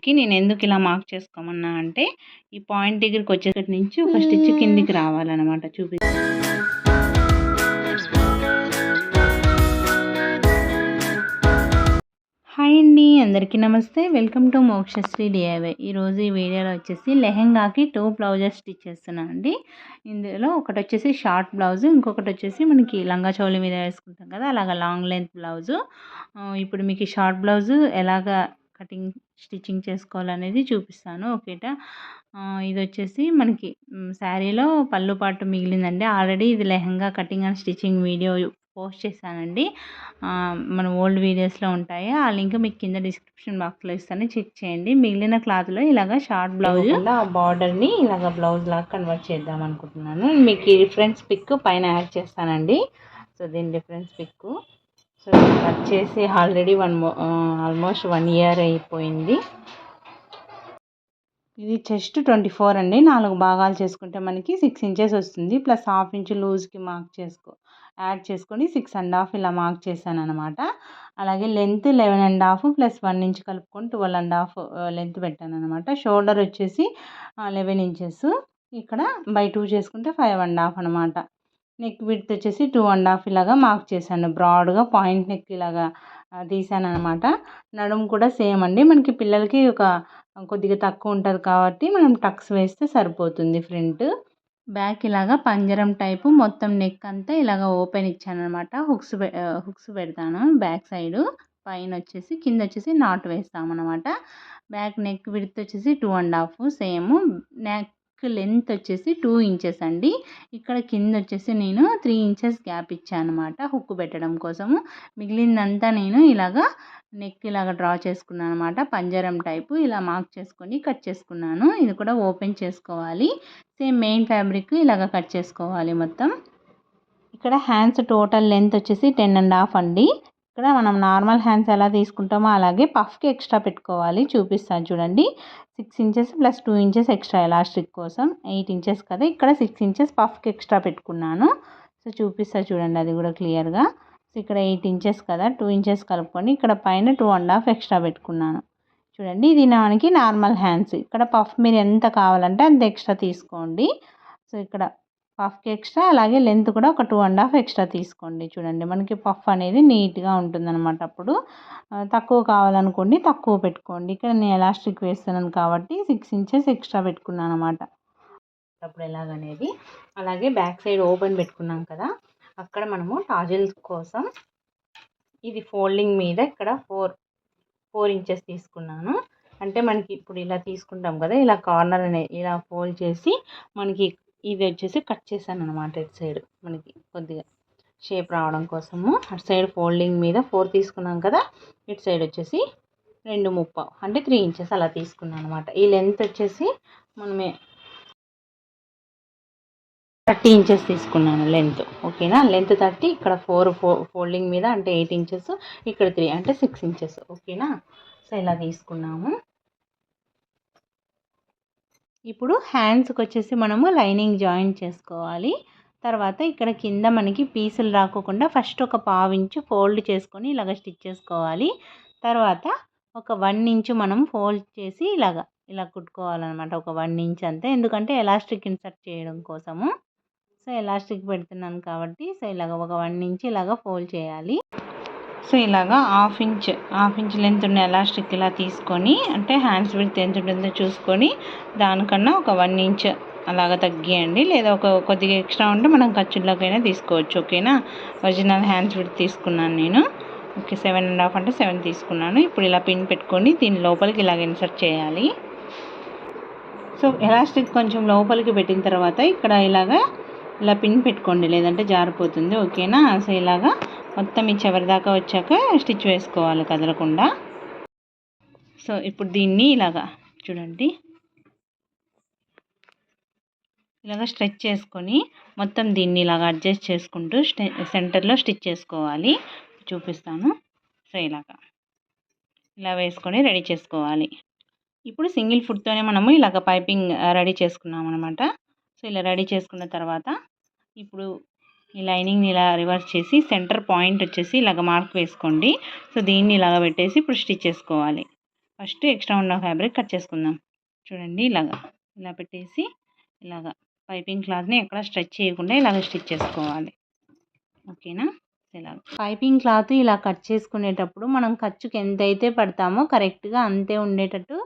ఫ్యాబ్రిక్కి నేను ఎందుకు ఇలా మార్క్ చేసుకోమన్నా అంటే ఈ పాయింట్ దగ్గరికి వచ్చేసరికి నుంచి ఒక స్టిచ్ కిందికి రావాలన్నమాట. చూపిస్తాను. హాయ్ అండి, అందరికీ నమస్తే. Welcome to Mokshasri DIY. ఈరోజు ఈ వీడియోలో వచ్చేసి లెహెంగాకి 2 బ్లౌజెస్ స్టిచ్ చేస్తున్నాను అండి. ఇందులో ఒకటి వచ్చేసి షార్ట్ బ్లౌజు, ఇంకొకటి వచ్చేసి మనకి లంగా చౌలి మీద వేసుకుంటాం కదా, అలాగ లాంగ్ లెంత్ బ్లౌజు. ఇప్పుడు మీకు షార్ట్ బ్లౌజు ఎలాగ కటింగ్ స్టిచ్చింగ్ చేసుకోవాలనేది చూపిస్తాను. ఓకేటా. ఇది వచ్చేసి మనకి శారీలో పళ్ళు పాటు మిగిలిందండి. ఆల్రెడీ ఇది lehenga cutting and stitching video post చేశానండి. మన ఓల్డ్ వీడియోస్లో ఉంటాయి. ఆ లింక్ మీకు కింద డిస్క్రిప్షన్ బాక్స్లో ఇస్తాను, చెక్ చేయండి. మిగిలిన క్లాత్లో ఇలాగ షార్ట్ బ్లౌజ్ ఆ బార్డర్ని ఇలాగ బ్లౌజ్ లాగా కన్వర్ట్ చేద్దాం అనుకుంటున్నాను. మీకు ఈ రిఫరెన్స్ పిక్ పైన యాడ్ చేస్తానండి. సో దీని రిఫరెన్స్ పిక్ సో కట్ చేసి ఆల్రెడీ ఆల్మోస్ట్ 1 year అయిపోయింది. ఇది చెస్ట్ 24 అండి. 4 భాగాలు చేసుకుంటే మనకి 6 inches వస్తుంది. ప్లస్ ½ inch లూజ్కి యాడ్ చేసుకొని 6.5 ఇలా మార్క్ చేశాను అనమాట. అలాగే లెంత్ 11.5 ప్లస్ 1 inch కలుపుకొని 12.5 లెంత్ పెట్టాను అనమాట. షోల్డర్ వచ్చేసి 11 inches, ఇక్కడ బై 2 చేసుకుంటే 5.5 అనమాట. నెక్ విడ్త్ వచ్చేసి 2.5 ఇలాగా మార్క్ చేశాను. బ్రాడ్గా పాయింట్ నెక్ ఇలాగా తీసాను అనమాట. నడుము కూడా సేమ్ అండి. మనకి పిల్లలకి కొద్దిగా తక్కువ ఉంటుంది కాబట్టి మనం టక్స్ వేస్తే సరిపోతుంది. ఫ్రంట్ బ్యాక్ ఇలాగా పంజరం టైపు మొత్తం నెక్ అంతా ఇలాగ ఓపెన్ ఇచ్చాను అనమాట. హుక్స్ పెడతాను బ్యాక్ సైడు. పైన వచ్చేసి కింద వచ్చేసి నాట్ వేస్తామన్నమాట. బ్యాక్ నెక్ విడ్త్ వచ్చేసి 2.5 సేమ్. నెక్ లెంత్ వచ్చేసి 2 inches అండి. ఇక్కడ కింద వచ్చేసి నేను 3 inches గ్యాప్ ఇచ్చాను అనమాట హుక్ పెట్టడం కోసము. మిగిలిందంతా నేను ఇలాగా నెక్ ఇలాగ డ్రా చేసుకున్నాను అనమాట. పంజరం టైపు ఇలా మార్క్ చేసుకొని కట్ చేసుకున్నాను. ఇది కూడా ఓపెన్ చేసుకోవాలి. సేమ్ మెయిన్ ఫ్యాబ్రిక్ ఇలాగ కట్ చేసుకోవాలి మొత్తం. ఇక్కడ హ్యాండ్స్ టోటల్ లెంత్ వచ్చేసి 10.5 అండి. ఇక్కడ మనం నార్మల్ హ్యాండ్స్ ఎలా తీసుకుంటామో అలాగే పఫ్కి ఎక్స్ట్రా పెట్టుకోవాలి. చూపిస్తాను చూడండి. 6 inches plus 2 inches extra elastic కోసం 8 inches కదా. ఇక్కడ 6 inches పఫ్కి ఎక్స్ట్రా పెట్టుకున్నాను. సో చూపిస్తాను చూడండి, అది కూడా క్లియర్గా. సో ఇక్కడ 8 inches కదా, 2 inches కలుపుకొని ఇక్కడ పైన 2.5 ఎక్స్ట్రా పెట్టుకున్నాను. చూడండి, ఇది మనకి నార్మల్ హ్యాండ్స్. ఇక్కడ పఫ్ మీరు ఎంత కావాలంటే అంత ఎక్స్ట్రా తీసుకోండి. సో ఇక్కడ పఫ్కి ఎక్స్ట్రా, అలాగే లెంత్ కూడా ఒక 2.5 ఎక్స్ట్రా తీసుకోండి. చూడండి, మనకి పఫ్ అనేది నీట్గా ఉంటుందన్నమాట. అప్పుడు తక్కువ కావాలనుకోండి తక్కువ పెట్టుకోండి. ఇక్కడ నేను ఎలాస్టిక్ వేస్తున్నాను కాబట్టి 6 inches ఎక్స్ట్రా పెట్టుకున్నాను అనమాట. అప్పుడు ఎలాగనేది. అలాగే బ్యాక్ సైడ్ ఓపెన్ పెట్టుకున్నాం కదా, అక్కడ మనము టాజిల్స్ కోసం ఇది ఫోల్డింగ్ మీద ఇక్కడ 4 inches తీసుకున్నాను. అంటే మనకి ఇప్పుడు ఇలా తీసుకుంటాం కదా, ఇలా కార్నర్ అనేది ఇలా ఫోల్డ్ చేసి మనకి ఇది వచ్చేసి కట్ చేశాను అనమాట. ఇటు సైడ్ మనకి కొద్దిగా షేప్ రావడం కోసము అటు సైడ్ ఫోల్డింగ్ మీద 4 తీసుకున్నాం కదా, ఇటు సైడ్ వచ్చేసి 2.5 అంటే 3 inches అలా తీసుకున్నాను అనమాట. ఈ లెంత్ వచ్చేసి మనమే 30 inches తీసుకున్నాను లెంత్. ఓకేనా, లెంత్ 30, ఇక్కడ 4 ఫోల్డింగ్ మీద అంటే 8 inches, ఇక్కడ 3 అంటే 6 inches. ఓకేనా, సో ఇలా తీసుకున్నాము. ఇప్పుడు హ్యాండ్స్కి వచ్చేసి మనము లైనింగ్ జాయిన్ చేసుకోవాలి. తర్వాత ఇక్కడ కింద మనకి పీసులు రాకోకుండా ఫస్ట్ ఒక 1/2 inch ఫోల్డ్ చేసుకొని ఇలాగ స్టిచ్ చేసుకోవాలి. తర్వాత ఒక 1 inch మనం ఫోల్డ్ చేసి ఇలా కుట్టుకోవాలన్నమాట. ఒక 1 inch అంతే, ఎందుకంటే ఎలాస్టిక్ ఇన్సర్ట్ చేయడం కోసము. సో ఎలాస్టిక్ పెడుతున్నాను కాబట్టి సో ఇలాగ ఒక 1 inch ఇలాగ ఫోల్డ్ చేయాలి. సో ఇలాగా హాఫ్ ఇంచ్ లెంత్ ఉన్న ఎలాస్టిక్ ఇలా తీసుకొని, అంటే హ్యాండ్స్ విడ్త్ ఎంత ఉంటుందో చూసుకొని దానికన్నా ఒక 1 inch అలాగా తగ్గియండి. లేదా కొద్దిగా ఎక్స్ట్రా ఉంటే మనం ఖర్చుల్లోకైనా తీసుకోవచ్చు. ఓకేనా, ఒరిజినల్ హ్యాండ్స్ విడ్త్ తీసుకున్నాను నేను. ఓకే, 7.5 అంటే 7 తీసుకున్నాను. ఇప్పుడు ఇలా పిన్ పెట్టుకొని దీని లోపలికి ఇలాగ ఇన్సర్ట్ చేయాలి. సో ఎలాస్టిక్ కొంచెం లోపలికి పెట్టిన తర్వాత ఇక్కడ ఇలా పిన్ పెట్టుకోండి, లేదంటే జారిపోతుంది. ఓకేనా, సో ఇలాగా మొత్తం ఈ చివరి దాకా వచ్చాక స్టిచ్ వేసుకోవాలి కదలకుండా. సో ఇప్పుడు దీన్ని ఇలాగా చూడండి, ఇలాగ స్ట్రెచ్ చేసుకొని మొత్తం దీన్ని ఇలాగ అడ్జస్ట్ చేసుకుంటూ సెంటర్లో స్టిచ్ చేసుకోవాలి. చూపిస్తాను. సో ఇలా వేసుకొని రెడీ చేసుకోవాలి. ఇప్పుడు సింగిల్ ఫుట్తోనే మనము ఇలాగ పైపింగ్ రెడీ చేసుకున్నాం అనమాట. సో ఇలా రెడీ చేసుకున్న తర్వాత ఇప్పుడు ఈ లైనింగ్ని ఇలా రివర్స్ చేసి సెంటర్ పాయింట్ వచ్చేసి ఇలాగ మార్క్ వేసుకోండి. సో దీన్ని ఇలాగ పెట్టేసి ఇప్పుడు స్టిచ్ చేసుకోవాలి. ఫస్ట్ ఎక్స్ట్రా ఉన్న ఫ్యాబ్రిక్ కట్ చేసుకుందాం. చూడండి ఇలా పెట్టేసి ఇలాగా పైపింగ్ క్లాత్ని ఎక్కడ స్ట్రెచ్ చేయకుండా ఇలాగ స్టిచ్ చేసుకోవాలి. ఓకేనా. ఇలా పైపింగ్ క్లాత్ ఇలా కట్ చేసుకునేటప్పుడు మనం ఖర్చుకి ఎంతైతే పడతామో కరెక్ట్గా అంతే ఉండేటట్టు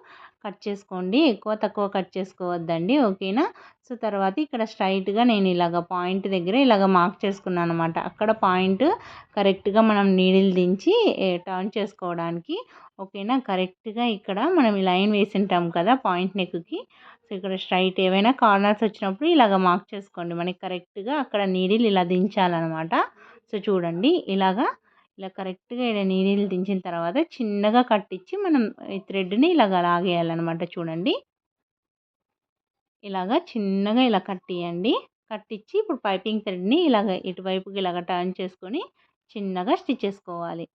కట్ చేసుకోండి. ఎక్కువ తక్కువ కట్ చేసుకోవద్దండి. ఓకేనా. సో తర్వాత ఇక్కడ స్ట్రైట్గా నేను ఇలాగ పాయింట్ దగ్గర ఇలాగ మార్క్ చేసుకున్నాను అనమాట. అక్కడ పాయింట్ కరెక్ట్గా మనం నీడిల్ దించి టర్న్ చేసుకోవడానికి. ఓకేనా. కరెక్ట్గా ఇక్కడ మనం ఈ లైన్ వేసి ఉంటాం కదా పాయింట్ నెక్కి. సో ఇక్కడ స్ట్రైట్ ఏవైనా కార్నర్స్ వచ్చినప్పుడు ఇలాగ మార్క్ చేసుకోండి. మనకి కరెక్ట్గా అక్కడ నీడిల్ ఇలా దించాలన్నమాట. సో చూడండి ఇలా కరెక్ట్గా ఇలా నీడిల్ దించిన తర్వాత చిన్నగా కట్టించి మనం ఈ థ్రెడ్ని ఇలాగ లాగేయాలన్నమాట. చూడండి చిన్నగా ఇలా కట్టియండి. కట్టించి ఇప్పుడు పైపింగ్ థ్రెడ్ని ఇలాగ ఇటువైపుకి ఇలాగ టర్న్ చేసుకొని చిన్నగా స్టిచ్ చేసుకోవాలి.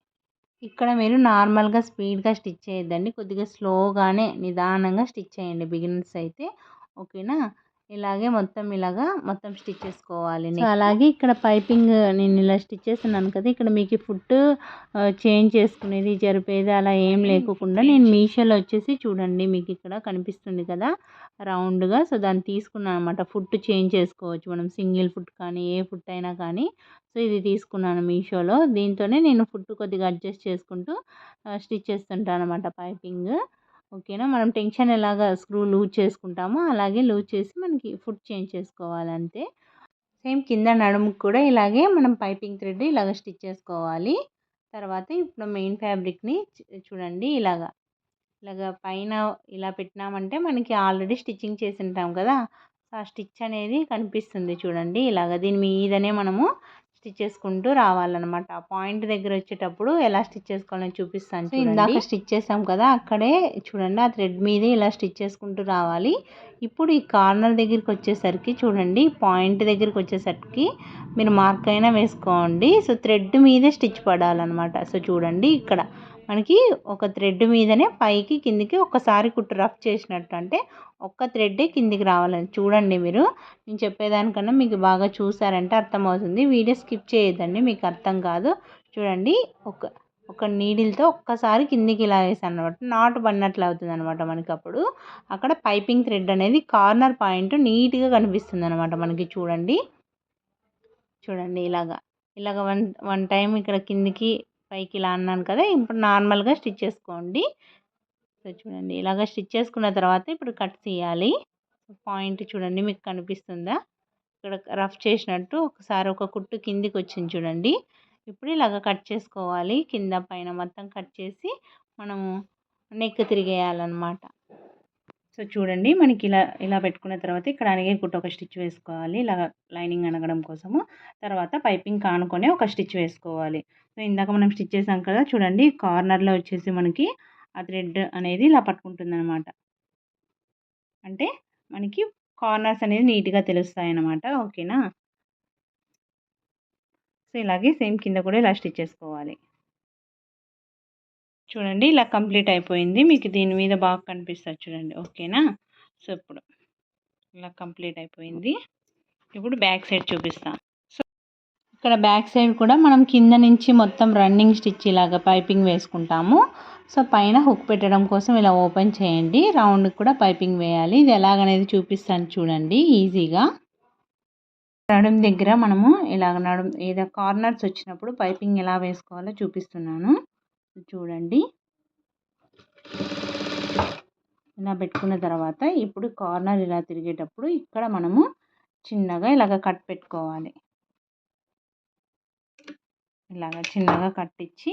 ఇక్కడ మీరు నార్మల్గా స్పీడ్గా స్టిచ్ చేయొద్దండి. కొద్దిగా స్లోగానే నిదానంగా స్టిచ్ చేయండి బిగినర్స్ అయితే. ఓకేనా. మొత్తం స్టిచ్ చేసుకోవాలి. అలాగే ఇక్కడ పైపింగ్ నేను ఇలా స్టిచ్ చేస్తున్నాను కదా, ఇక్కడ మీకు ఫుట్ చేంజ్ చేసుకునేది జరిపేది అలా ఏం లేకుండా నేను మీషోలో వచ్చేసి చూడండి మీకు ఇక్కడ కనిపిస్తుంది కదా రౌండ్గా. సో దాన్ని తీసుకున్నాను అనమాట. ఫుట్ చేంజ్ చేసుకోవచ్చు మనం, సింగిల్ ఫుట్ కానీ ఏ ఫుట్ అయినా కానీ. సో ఇది తీసుకున్నాను మీషోలో. దీంతోనే నేను ఫుట్ కొద్దిగా అడ్జస్ట్ చేసుకుంటూ స్టిచ్ చేస్తుంటాను అనమాట పైపింగ్. ఓకేనా. మనం టెన్షన్ ఎలాగ స్క్రూ లూజ్ చేసుకుంటామో అలాగే లూజ్ చేసి మనకి ఫుట్ చేంజ్ చేసుకోవాలి అంతే. సేమ్ కింద నడుముకి కూడా ఇలాగే మనం పైపింగ్ థ్రెడ్ ఇలాగ స్టిచ్ చేసుకోవాలి. తర్వాత ఇప్పుడు మెయిన్ ఫ్యాబ్రిక్ని చూడండి ఇలాగ పైన ఇలా పెట్టినామంటే మనకి ఆల్రెడీ స్టిచ్చింగ్ చేసి ఉంటాం కదా, ఆ స్టిచ్ అనేది కనిపిస్తుంది చూడండి. దీని మీదనే మనము స్టిచ్ చేసుకుంటూ రావాలన్నమాట. ఆ పాయింట్ దగ్గర వచ్చేటప్పుడు ఎలా స్టిచ్ చేసుకోవాలని చూపిస్తాను. ఇందాక స్టిచ్ చేసాం కదా అక్కడే చూడండి ఆ థ్రెడ్ మీదే ఇలా స్టిచ్ చేసుకుంటూ రావాలి. ఇప్పుడు ఈ కార్నర్ దగ్గరికి వచ్చేసరికి చూడండి పాయింట్ దగ్గరికి వచ్చేసరికి మీరు మార్క్ అయినా వేసుకోండి. సో థ్రెడ్ మీదే స్టిచ్ పడాలన్నమాట. సో చూడండి ఇక్కడ మనకి ఒక థ్రెడ్ మీదనే పైకి కిందికి ఒక్కసారి కుట్టు రఫ్ చేసినట్టు, అంటే ఒక్క థ్రెడ్డే కిందికి రావాలని చూడండి. మీరు నేను చెప్పేదానికన్నా మీకు బాగా చూసారంటే అర్థమవుతుంది. వీడియో స్కిప్ చేయొద్దండి, మీకు అర్థం కాదు. చూడండి ఒక నీడిల్తో ఒక్కసారి కిందికి ఇలా వేసాను అనమాట. నాటు పడినట్లు అవుతుంది అనమాట మనకి. అప్పుడు అక్కడ పైపింగ్ థ్రెడ్ అనేది కార్నర్ పాయింట్ నీట్గా కనిపిస్తుంది అనమాట మనకి. చూడండి ఇలాగ వన్ టైం ఇక్కడ కిందికి పైకి ఇలా అన్నాను కదా, ఇప్పుడు నార్మల్గా స్టిచ్ చేసుకోండి. సో చూడండి స్టిచ్ చేసుకున్న తర్వాత ఇప్పుడు కట్ తీయాలి. పాయింట్ చూడండి మీకు కనిపిస్తుందా, ఇక్కడ రఫ్ చేసినట్టు ఒకసారి ఒక కుట్టు కిందికి వచ్చింది చూడండి. ఇప్పుడు కట్ చేసుకోవాలి. కింద పైన మొత్తం కట్ చేసి మనము నెక్ తిరిగేయాలన్నమాట. సో చూడండి మనకి ఇలా పెట్టుకున్న తర్వాత ఇక్కడ అణిగే కుట్టు ఒక స్టిచ్ వేసుకోవాలి లైనింగ్ అనగడం కోసము. తర్వాత పైపింగ్ కానుకొని ఒక స్టిచ్ వేసుకోవాలి. సో ఇందాక మనం స్టిచ్ చేసాం కదా చూడండి, కార్నర్లో వచ్చేసి మనకి ఆ థ్రెడ్ అనేది ఇలా పట్టుకుంటుంది అనమాట. అంటే మనకి కార్నర్స్ అనేది నీట్గా తెలుస్తాయి అన్నమాట. ఓకేనా. సో ఇలాగే సేమ్ కింద కూడా ఇలా స్టిచ్ చేసుకోవాలి. చూడండి కంప్లీట్ అయిపోయింది. మీకు దీని మీద బాగా కనిపిస్తుంది చూడండి. ఓకేనా. సో ఇప్పుడు కంప్లీట్ అయిపోయింది. ఇప్పుడు బ్యాక్ సైడ్ చూపిస్తాను. సో ఇక్కడ బ్యాక్ సైడ్ కూడా మనం కింద నుంచి మొత్తం రన్నింగ్ స్టిచ్ పైపింగ్ వేసుకుంటాము. సో పైన హుక్ పెట్టడం కోసం ఇలా ఓపెన్ చేయండి. రౌండ్ కూడా పైపింగ్ వేయాలి. ఇది ఎలాగనేది చూపిస్తాను చూడండి ఈజీగా. నడుము దగ్గర మనము ఏదో కార్నర్స్ వచ్చినప్పుడు పైపింగ్ ఎలా వేసుకోవాలో చూపిస్తున్నాను చూడండి. ఇలా పెట్టుకున్న తర్వాత ఇప్పుడు కార్నర్ ఇలా తిరిగేటప్పుడు ఇక్కడ మనము చిన్నగా కట్ పెట్టుకోవాలి. చిన్నగా కట్టించి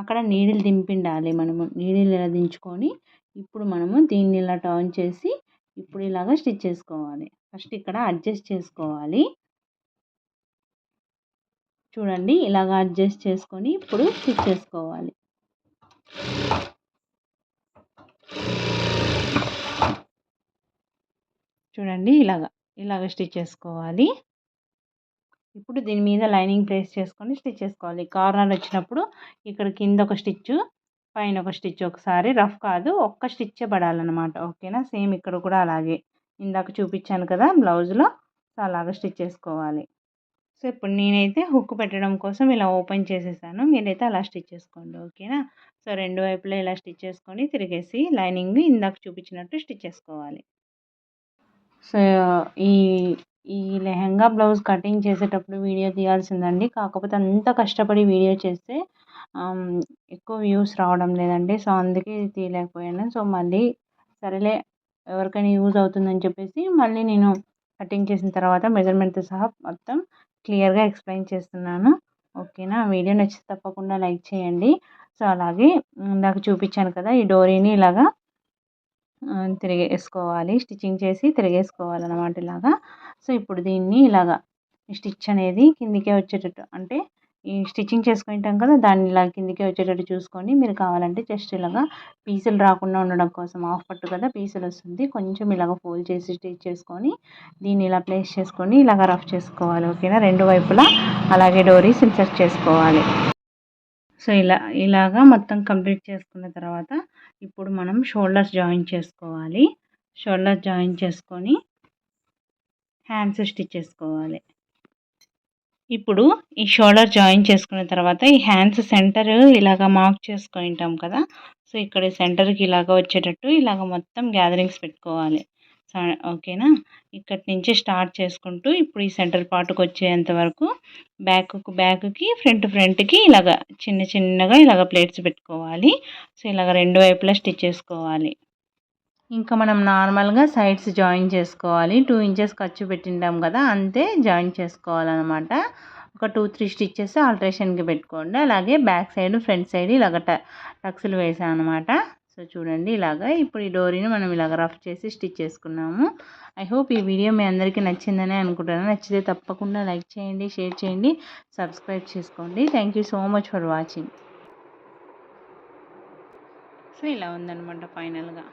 అక్కడ నీడిల్ దింపిండాలి. మనము నీడిల్ ఇలా దించుకొని ఇప్పుడు మనము దీన్ని ఇలా టర్న్ చేసి ఇప్పుడు స్టిచ్ చేసుకోవాలి. ఫస్ట్ ఇక్కడ అడ్జస్ట్ చేసుకోవాలి. చూడండి అడ్జస్ట్ చేసుకొని ఇప్పుడు స్టిచ్ చేసుకోవాలి. చూడండి ఇలాగ స్టిచ్ చేసుకోవాలి. ఇప్పుడు దీని మీద లైనింగ్ ప్లేస్ చేసుకొని స్టిచ్ చేసుకోవాలి. కార్నర్ వచ్చినప్పుడు ఇక్కడ కింద ఒక స్టిచ్, పైన ఒక స్టిచ్, ఒకసారి రఫ్ కాదు ఒక్క స్టిచ్చే పడాలన్నమాట. ఓకేనా. సేమ్ ఇక్కడ కూడా అలాగే ఇందాక చూపించాను కదా బ్లౌజ్లో, సో అలాగ స్టిచ్ చేసుకోవాలి. సో ఇప్పుడు నేనైతే హుక్ పెట్టడం కోసం ఇలా ఓపెన్ చేసేసాను. మీరైతే అలా స్టిచ్ చేసుకోండి. ఓకేనా. సో 2 వైపులా ఇలా స్టిచ్ చేసుకొని తిరిగేసి లైనింగ్ ఇందాక చూపించినట్టు స్టిచ్ చేసుకోవాలి. సో ఈ ఈ లెహెంగా బ్లౌజ్ కటింగ్ చేసేటప్పుడు వీడియో తీయాల్సిందండి. కాకపోతే అంత కష్టపడి వీడియో చేస్తే ఎక్కువ వ్యూస్ రావడం లేదండి. సో అందుకే తీయలేకపోయాను. సో మళ్ళీ సరేలే ఎవరికైనా యూజ్ అవుతుందని చెప్పేసి మళ్ళీ నేను కటింగ్ చేసిన తర్వాత మెజర్మెంట్తో సహా మొత్తం క్లియర్గా ఎక్స్ప్లెయిన్ చేస్తున్నాను. ఓకేనా. వీడియో నచ్చితే తప్పకుండా లైక్ చేయండి. సో అలాగే ఇందాక చూపించాను కదా, ఈ డోరీని ఇలాగా తిరిగేసుకోవాలి. స్టిచ్చింగ్ చేసి తిరిగేసుకోవాలన్నమాట ఇలాగా. సో ఇప్పుడు దీన్ని ఇలాగా స్టిచ్ అనేది కిందికే వచ్చేటట్టు, అంటే ఈ స్టిచ్చింగ్ చేసుకుంటాం కదా, దాన్ని ఇలా కిందికే వచ్చేటట్టు చూసుకొని మీరు కావాలంటే జస్ట్ ఇలాగా పీసులు రాకుండా ఉండడం కోసం హాఫ్ పట్టు కదా పీసులు వస్తుంది, కొంచెం ఇలాగ ఫోల్డ్ చేసి స్టిచ్ చేసుకొని దీన్ని ఇలా ప్లేస్ చేసుకొని ఇలాగ రఫ్ చేసుకోవాలి. ఓకేనా. 2 వైపులా అలాగే డోరీస్ ఇన్సర్ట్ చేసుకోవాలి. సో ఇలాగా మొత్తం కంప్లీట్ చేసుకున్న తర్వాత ఇప్పుడు మనం షోల్డర్స్ జాయిన్ చేసుకోవాలి. షోల్డర్ జాయిన్ చేసుకొని హ్యాండ్స్ స్టిచ్ చేసుకోవాలి. ఇప్పుడు ఈ షోల్డర్ జాయిన్ చేసుకున్న తర్వాత ఈ హ్యాండ్స్ సెంటర్ ఇలాగ మార్క్ చేసుకొని ఉంటాం కదా, సో ఇక్కడ సెంటర్కి ఇలాగ వచ్చేటట్టు ఇలాగ మొత్తం గ్యాదరింగ్స్ పెట్టుకోవాలి. ఓకేనా. ఇక్కడి నుంచి స్టార్ట్ చేసుకుంటూ ఇప్పుడు ఈ సెంటర్ పార్ట్కి వచ్చేంత వరకు బ్యాక్కి ఫ్రంట్కి ఇలాగ చిన్నగా ఇలాగ ప్లేట్స్ పెట్టుకోవాలి. సో ఇలాగ 2 వైపులా స్టిచ్ చేసుకోవాలి. ఇంకా మనం నార్మల్గా సైడ్స్ జాయిన్ చేసుకోవాలి. 2 ఇంచెస్ ఖర్చు పెట్టింటాం కదా, అంతే జాయిన్ చేసుకోవాలన్నమాట. ఒక 2-3 స్టిచ్చెస్ ఆల్టరేషన్కి పెట్టుకోండి. అలాగే బ్యాక్ సైడ్ ఫ్రంట్ సైడ్ ఇలాగ టక్స్లు వేసాను అనమాట. సో చూడండి ఇలాగ ఇప్పుడు ఈ డోరీని మనం ఇలాగ రఫ్ చేసి స్టిచ్ చేసుకున్నాము. ఐ హోప్ ఈ వీడియో మీ అందరికీ నచ్చిందని అనుకుంటున్నాను. నచ్చితే తప్పకుండా లైక్ చేయండి, షేర్ చేయండి, సబ్స్క్రైబ్ చేసుకోండి. Thank you so much for watching. So ఇలా ఉందన్నమాట ఫైనల్గా.